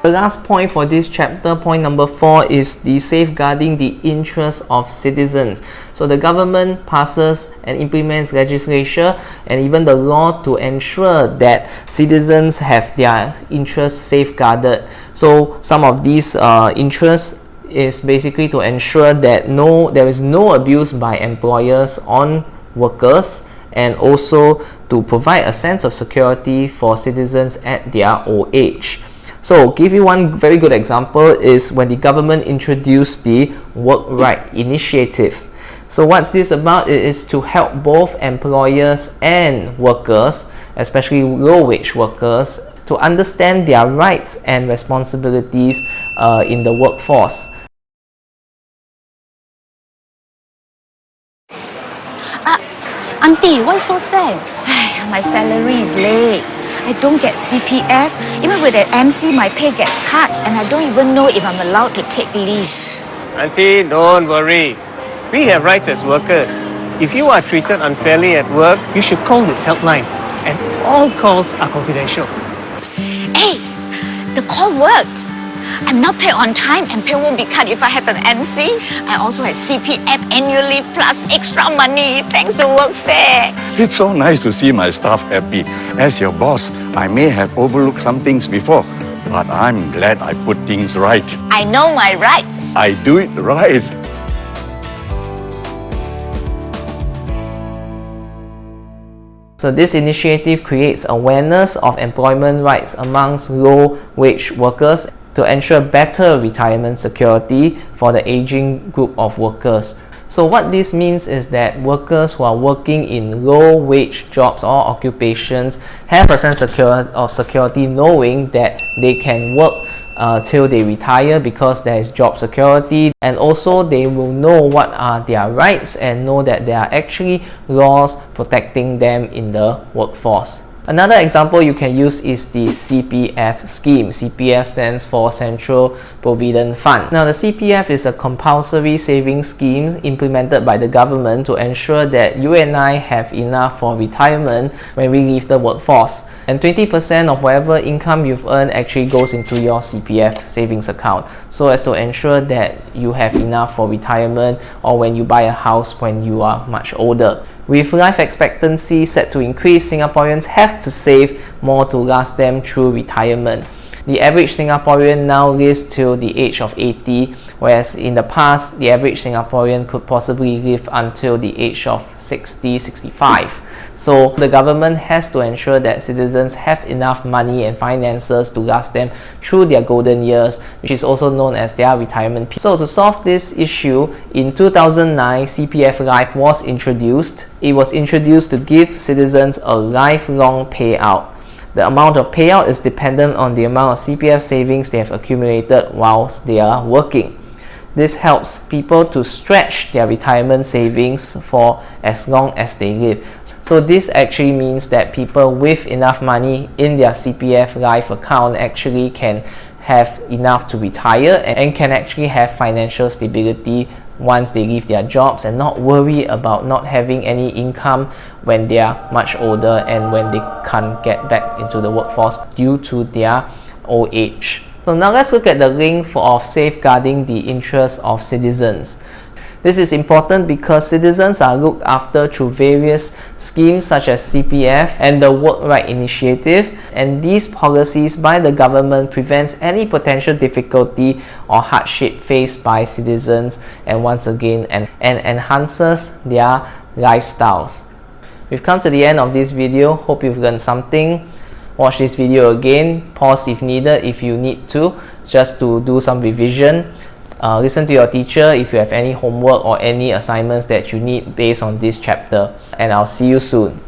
The last point for this chapter, point number 4, is the safeguarding the interests of citizens. So the government passes and implements legislation and even the law to ensure that citizens have their interests safeguarded. So some of these interests is basically to ensure that there is no abuse by employers on workers, and also to provide a sense of security for citizens at their old age. So, give you one very good example is when the government introduced the Workright Initiative. So, what's this about? It is to help both employers and workers, especially low-wage workers, to understand their rights and responsibilities in the workforce. Auntie, why so sad? My salary is late. I don't get CPF. Even with an MC, my pay gets cut, and I don't even know if I'm allowed to take leave. Auntie, don't worry. We have rights as workers. If you are treated unfairly at work, you should call this helpline, and all calls are confidential. Hey, the call worked. I'm not paid on time, and pay won't be cut if I have an MC. I also have CPF annual leave plus extra money thanks to workfare. It's so nice to see my staff happy. As your boss, I may have overlooked some things before, but I'm glad I put things right. I know my rights. I do it right. So this initiative creates awareness of employment rights amongst low-wage workers to ensure better retirement security for the aging group of workers. So what this means is that workers who are working in low-wage jobs or occupations have a sense of security knowing that they can work till they retire because there is job security, and also they will know what are their rights and know that there are actually laws protecting them in the workforce. Another example you can use is the CPF scheme. CPF stands for Central Provident Fund. Now the CPF is a compulsory savings scheme implemented by the government to ensure that you and I have enough for retirement when we leave the workforce. And 20% of whatever income you've earned actually goes into your CPF savings account, so as to ensure that you have enough for retirement or when you buy a house when you are much older. With life expectancy set to increase, Singaporeans have to save more to last them through retirement. The average Singaporean now lives till the age of 80, whereas in the past, the average Singaporean could possibly live until the age of 60, 65. So the government has to ensure that citizens have enough money and finances to last them through their golden years, which is also known as their retirement period. So to solve this issue, in 2009, CPF Life was introduced. It was introduced to give citizens a lifelong payout. The amount of payout is dependent on the amount of CPF savings they have accumulated whilst they are working. This helps people to stretch their retirement savings for as long as they live. So this actually means that people with enough money in their CPF Life account actually can have enough to retire and can actually have financial stability once they leave their jobs and not worry about not having any income when they are much older and when they can't get back into the workforce due to their old age. So now let's look at the link of safeguarding the interests of citizens. This is important because citizens are looked after through various schemes such as CPF and the Workright Initiative, and these policies by the government prevents any potential difficulty or hardship faced by citizens, and once again and enhances their lifestyles. We've come to the end of this video. Hope you've learned something. Watch this video again, pause if needed if you need to, just to do some revision. Listen to your teacher if you have any homework or any assignments that you need based on this chapter, and I'll see you soon.